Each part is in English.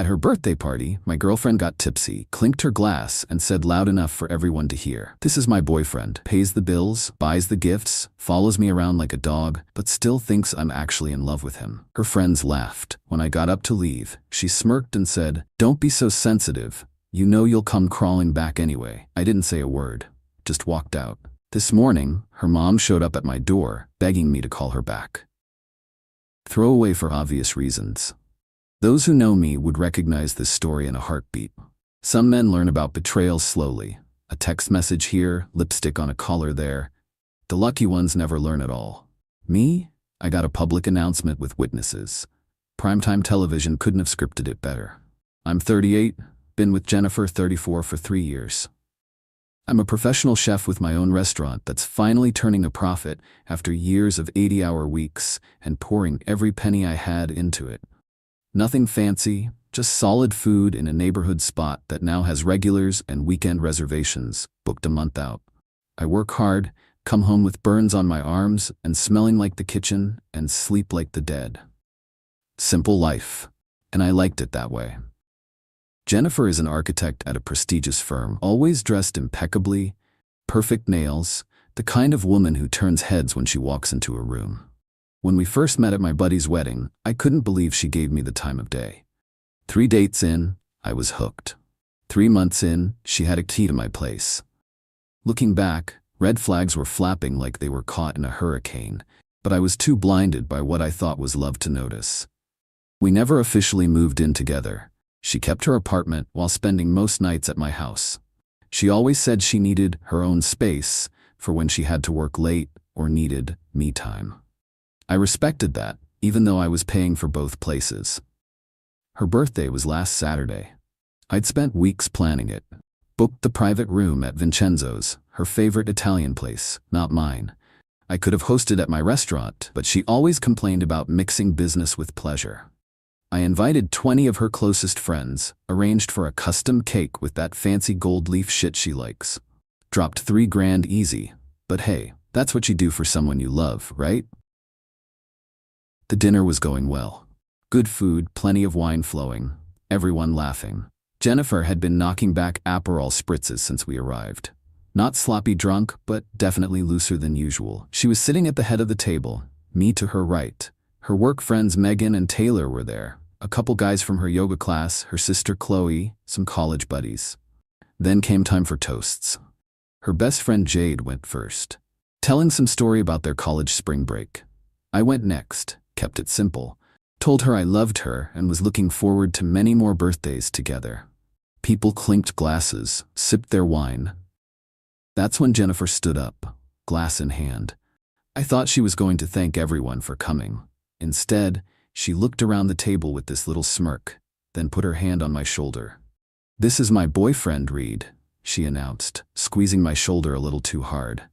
At her birthday party, my girlfriend got tipsy, clinked her glass, and said loud enough for everyone to hear, "This is my boyfriend, pays the bills, buys the gifts, follows me around like a dog, but still thinks I'm actually in love with him." Her friends laughed. When I got up to leave, she smirked and said, "Don't be so sensitive. You know you'll come crawling back anyway." I didn't say a word, just walked out. This morning, her mom showed up at my door, begging me to call her back. Throwaway for obvious reasons. Those who know me would recognize this story in a heartbeat. Some men learn about betrayal slowly. A text message here, lipstick on a collar there. The lucky ones never learn at all. Me? I got a public announcement with witnesses. Primetime television couldn't have scripted it better. I'm 38, been with Jennifer, 34, for 3 years. I'm a professional chef with my own restaurant that's finally turning a profit after years of 80-hour weeks and pouring every penny I had into it. Nothing fancy, just solid food in a neighborhood spot that now has regulars and weekend reservations booked a month out. I work hard, come home with burns on my arms and smelling like the kitchen, and sleep like the dead. Simple life, and I liked it that way. Jennifer is an architect at a prestigious firm, always dressed impeccably, perfect nails, the kind of woman who turns heads when she walks into a room. When we first met at my buddy's wedding, I couldn't believe she gave me the time of day. 3 dates in, I was hooked. 3 months in, she had a key to my place. Looking back, red flags were flapping like they were caught in a hurricane, but I was too blinded by what I thought was love to notice. We never officially moved in together. She kept her apartment while spending most nights at my house. She always said she needed her own space for when she had to work late or needed me time. I respected that, even though I was paying for both places. Her birthday was last Saturday. I'd spent weeks planning it. Booked the private room at Vincenzo's, her favorite Italian place, not mine. I could have hosted at my restaurant, but she always complained about mixing business with pleasure. I invited 20 of her closest friends, arranged for a custom cake with that fancy gold leaf shit she likes. Dropped $3,000 easy, but hey, that's what you do for someone you love, right? The dinner was going well. Good food, plenty of wine flowing, everyone laughing. Jennifer had been knocking back Aperol spritzes since we arrived. Not sloppy drunk, but definitely looser than usual. She was sitting at the head of the table, me to her right. Her work friends Megan and Taylor were there. A couple guys from her yoga class, her sister Qley, some college buddies. Then came time for toasts. Her best friend Jade went first, telling some story about their college spring break. I went next, kept it simple. Told her I loved her and was looking forward to many more birthdays together. People clinked glasses, sipped their wine. That's when Jennifer stood up, glass in hand. I thought she was going to thank everyone for coming. Instead, she looked around the table with this little smirk, then put her hand on my shoulder. "This is my boyfriend, Reed," she announced, squeezing my shoulder a little too hard.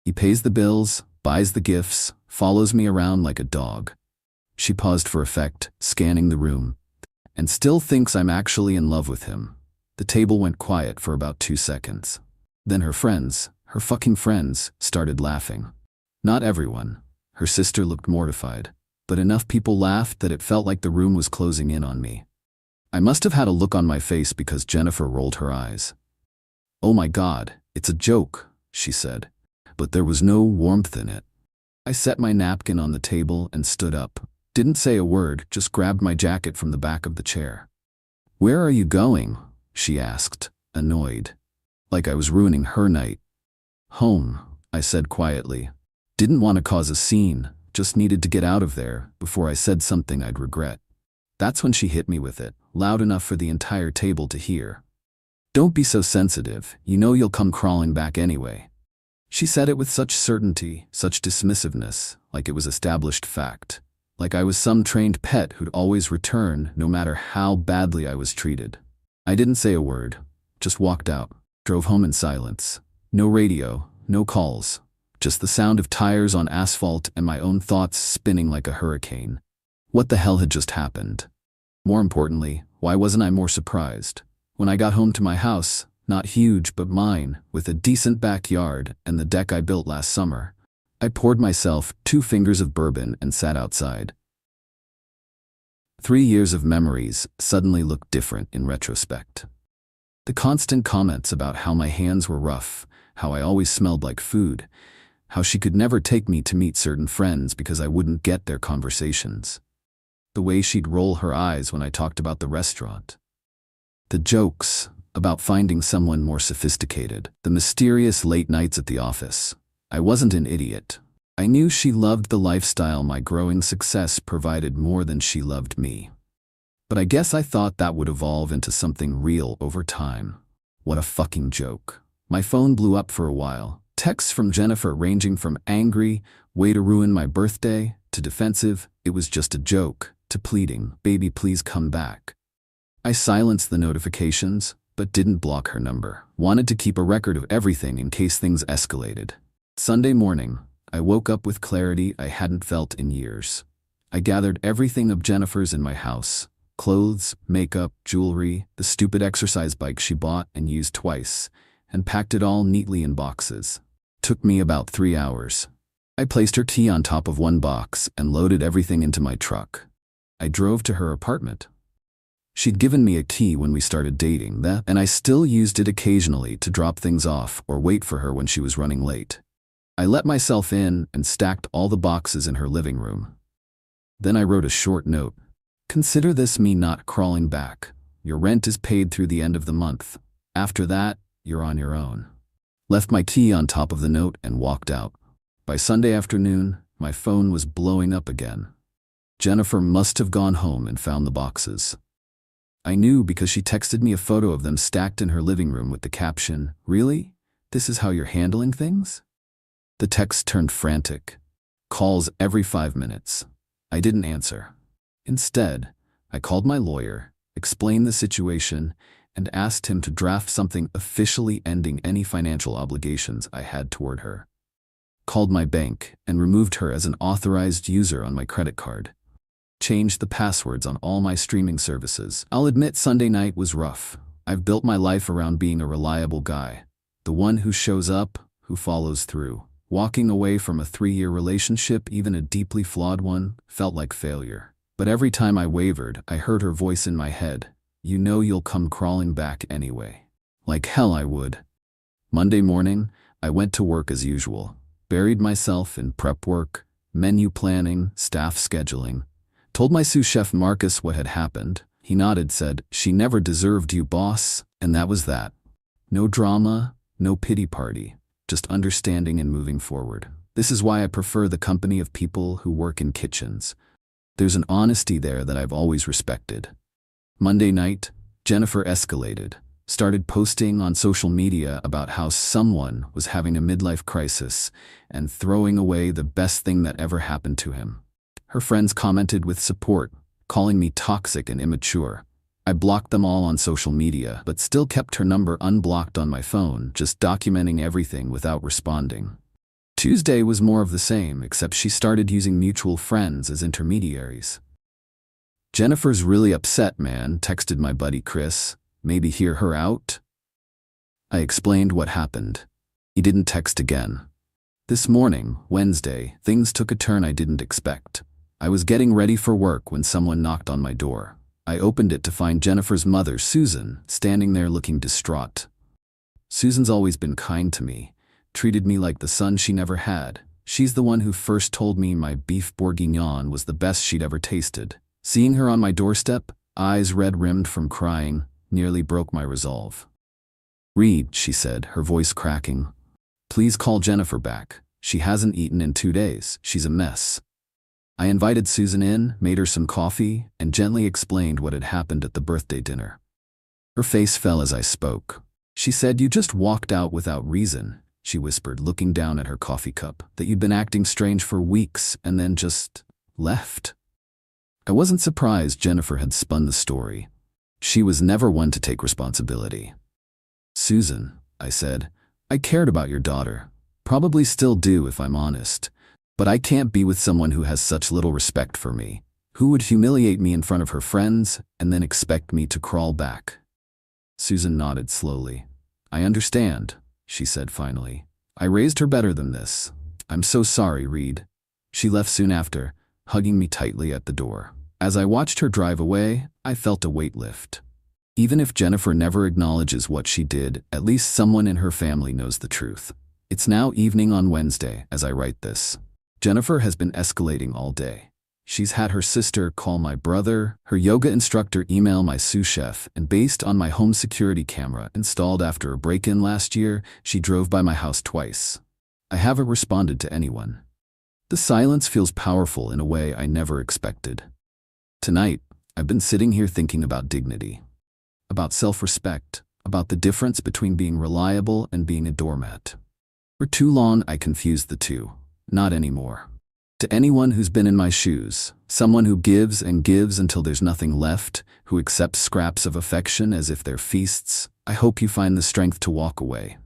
"He pays the bills, buys the gifts, follows me around like a dog." She paused for effect, scanning the room, "and still thinks I'm actually in love with him." The table went quiet for about 2 seconds. Then her friends, her fucking friends, started laughing. Not everyone. Her sister looked mortified, but enough people laughed that it felt like the room was closing in on me. I must have had a look on my face because Jennifer rolled her eyes. "Oh my God, it's a joke," she said, but there was no warmth in it. I set my napkin on the table and stood up. Didn't say a word, just grabbed my jacket from the back of the chair. "Where are you going?" she asked, annoyed. Like I was ruining her night. "Home," I said quietly. Didn't want to cause a scene, just needed to get out of there before I said something I'd regret. That's when she hit me with it, loud enough for the entire table to hear. "Don't be so sensitive, you know you'll come crawling back anyway." She said it with such certainty, such dismissiveness, like it was established fact. Like I was some trained pet who'd always return no matter how badly I was treated. I didn't say a word, just walked out, drove home in silence. No radio, no calls, just the sound of tires on asphalt and my own thoughts spinning like a hurricane. What the hell had just happened? More importantly, why wasn't I more surprised? When I got home to my house, not huge but mine, with a decent backyard and the deck I built last summer, I poured myself 2 fingers of bourbon and sat outside. 3 years of memories suddenly looked different in retrospect. The constant comments about how my hands were rough, how I always smelled like food, how she could never take me to meet certain friends because I wouldn't get their conversations. The way she'd roll her eyes when I talked about the restaurant. The jokes about finding someone more sophisticated. The mysterious late nights at the office. I wasn't an idiot. I knew she loved the lifestyle my growing success provided more than she loved me. But I guess I thought that would evolve into something real over time. What a fucking joke. My phone blew up for a while. Texts from Jennifer ranging from angry, way to ruin my birthday, to defensive, it was just a joke, to pleading, baby please come back. I silenced the notifications, but didn't block her number. Wanted to keep a record of everything in case things escalated. Sunday morning, I woke up with clarity I hadn't felt in years. I gathered everything of Jennifer's in my house. Clothes, makeup, jewelry, the stupid exercise bike she bought and used twice, and packed it all neatly in boxes. Took me about 3 hours. I placed her key on top of one box and loaded everything into my truck. I drove to her apartment. She'd given me a key when we started dating, and I still used it occasionally to drop things off or wait for her when she was running late. I let myself in and stacked all the boxes in her living room. Then I wrote a short note. Consider this me not crawling back. Your rent is paid through the end of the month. After that, you're on your own. Left my key on top of the note and walked out. By Sunday afternoon, my phone was blowing up again. Jennifer must have gone home and found the boxes. I knew because she texted me a photo of them stacked in her living room with the caption, "Really? This is how you're handling things?" The text turned frantic. Calls every 5 minutes. I didn't answer. Instead, I called my lawyer, explained the situation, and asked him to draft something officially ending any financial obligations I had toward her. Called my bank and removed her as an authorized user on my credit card. Changed the passwords on all my streaming services. I'll admit Sunday night was rough. I've built my life around being a reliable guy. The one who shows up, who follows through. Walking away from a 3-year relationship, even a deeply flawed one, felt like failure. But every time I wavered, I heard her voice in my head. You know you'll come crawling back anyway. Like hell I would. Monday morning, I went to work as usual. Buried myself in prep work, menu planning, staff scheduling. Told my sous chef Marcus what had happened. He nodded, said, "She never deserved you, boss," and that was that. No drama, no pity party, just understanding and moving forward. This is why I prefer the company of people who work in kitchens. There's an honesty there that I've always respected. Monday night, Jennifer escalated, started posting on social media about how someone was having a midlife crisis and throwing away the best thing that ever happened to him. Her friends commented with support, calling me toxic and immature. I blocked them all on social media, but still kept her number unblocked on my phone, just documenting everything without responding. Tuesday was more of the same, except she started using mutual friends as intermediaries. "Jennifer's really upset, man," texted my buddy Chris. "Maybe hear her out?" I explained what happened. He didn't text again. This morning, Wednesday, things took a turn I didn't expect. I was getting ready for work when someone knocked on my door. I opened it to find Jennifer's mother, Susan, standing there looking distraught. Susan's always been kind to me, treated me like the son she never had. She's the one who first told me my beef bourguignon was the best she'd ever tasted. Seeing her on my doorstep, eyes red-rimmed from crying, nearly broke my resolve. "Reed," she said, her voice cracking. "Please call Jennifer back. She hasn't eaten in 2 days. She's a mess." I invited Susan in, made her some coffee, and gently explained what had happened at the birthday dinner. Her face fell as I spoke. She said, "You just walked out without reason," she whispered, looking down at her coffee cup, "that you'd been acting strange for weeks and then just left." I wasn't surprised Jennifer had spun the story. She was never one to take responsibility. "Susan," I said, "I cared about your daughter. Probably still do if I'm honest. But I can't be with someone who has such little respect for me, who would humiliate me in front of her friends and then expect me to crawl back." Susan nodded slowly. "I understand," she said finally. "I raised her better than this. I'm so sorry, Reed." She left soon after, hugging me tightly at the door. As I watched her drive away, I felt a weight lift. Even if Jennifer never acknowledges what she did, at least someone in her family knows the truth. It's now evening on Wednesday as I write this. Jennifer has been escalating all day. She's had her sister call my brother, her yoga instructor email my sous chef, and based on my home security camera installed after a break-in last year, she drove by my house twice. I haven't responded to anyone. The silence feels powerful in a way I never expected. Tonight, I've been sitting here thinking about dignity, about self-respect, about the difference between being reliable and being a doormat. For too long, I confused the two. Not anymore. To anyone who's been in my shoes, someone who gives and gives until there's nothing left, who accepts scraps of affection as if they're feasts, I hope you find the strength to walk away.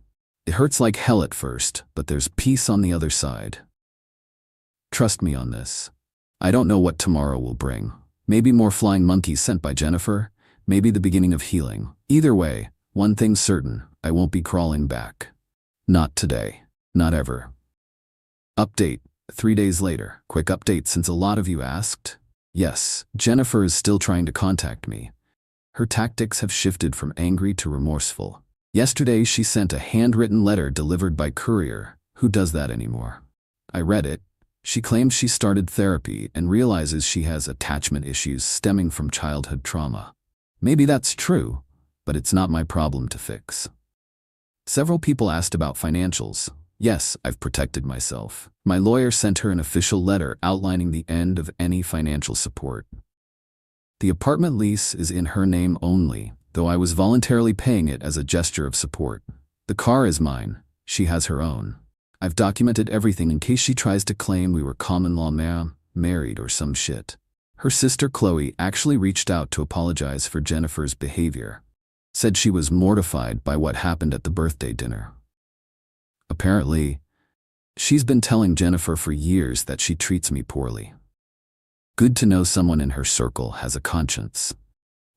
It hurts like hell at first, but there's peace on the other side. Trust me on this. I don't know what tomorrow will bring. Maybe more flying monkeys sent by Jennifer, maybe the beginning of healing. Either way, one thing's certain, I won't be crawling back. Not today. Not ever. Update. 3 days later. Quick update since a lot of you asked. Yes, Jennifer is still trying to contact me. Her tactics have shifted from angry to remorseful. Yesterday she sent a handwritten letter delivered by courier. Who does that anymore? I read it. She claims she started therapy and realizes she has attachment issues stemming from childhood trauma. Maybe that's true, but it's not my problem to fix. Several people asked about financials. Yes, I've protected myself. My lawyer sent her an official letter outlining the end of any financial support. The apartment lease is in her name only, though I was voluntarily paying it as a gesture of support. The car is mine. She has her own. I've documented everything in case she tries to claim we were common law married or some shit. Her sister Qley actually reached out to apologize for Jennifer's behavior. Said she was mortified by what happened at the birthday dinner. Apparently, she's been telling Jennifer for years that she treats me poorly. Good to know someone in her circle has a conscience.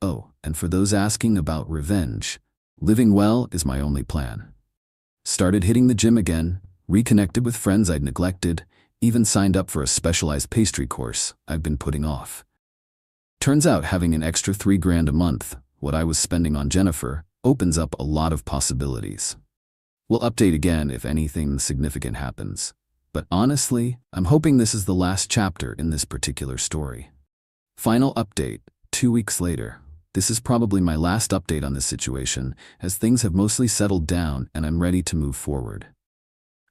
Oh, and for those asking about revenge, living well is my only plan. Started hitting the gym again, reconnected with friends I'd neglected, even signed up for a specialized pastry course I've been putting off. Turns out having an extra $3,000 a month, what I was spending on Jennifer, opens up a lot of possibilities. We'll update again if anything significant happens. But honestly, I'm hoping this is the last chapter in this particular story. Final update, 2 weeks later. This is probably my last update on this situation, as things have mostly settled down and I'm ready to move forward.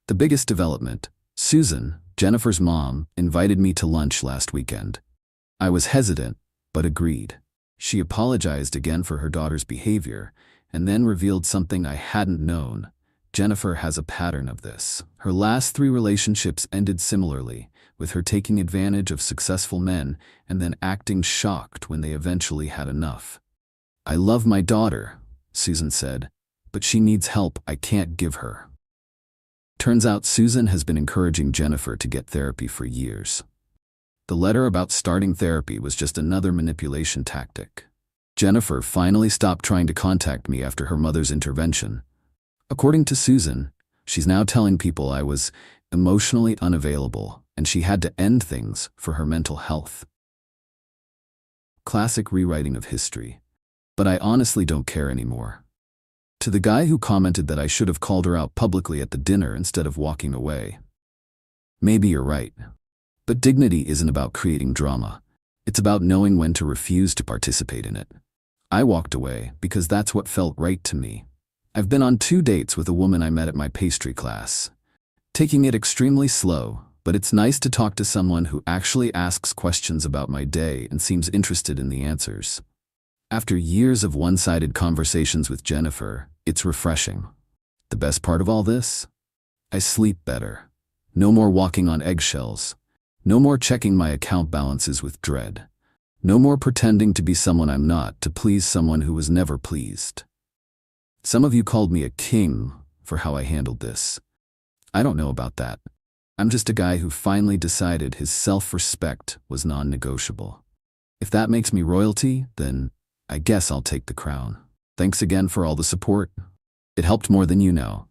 The biggest development, Susan, Jennifer's mom, invited me to lunch last weekend. I was hesitant, but agreed. She apologized again for her daughter's behavior, and then revealed something I hadn't known. Jennifer has a pattern of this. Her last 3 relationships ended similarly, with her taking advantage of successful men and then acting shocked when they eventually had enough. I love my daughter, Susan said, but she needs help I can't give her. Turns out Susan has been encouraging Jennifer to get therapy for years. The letter about starting therapy was just another manipulation tactic. Jennifer finally stopped trying to contact me after her mother's intervention. According to Susan, she's now telling people I was emotionally unavailable and she had to end things for her mental health. Classic rewriting of history. But I honestly don't care anymore. To the guy who commented that I should have called her out publicly at the dinner instead of walking away. Maybe you're right. But dignity isn't about creating drama. It's about knowing when to refuse to participate in it. I walked away because that's what felt right to me. I've been on 2 dates with a woman I met at my pastry class. Taking it extremely slow, but it's nice to talk to someone who actually asks questions about my day and seems interested in the answers. After years of one-sided conversations with Jennifer, it's refreshing. The best part of all this? I sleep better. No more walking on eggshells. No more checking my account balances with dread. No more pretending to be someone I'm not to please someone who was never pleased. Some of you called me a king for how I handled this. I don't know about that. I'm just a guy who finally decided his self-respect was non-negotiable. If that makes me royalty, then I guess I'll take the crown. Thanks again for all the support. It helped more than you know.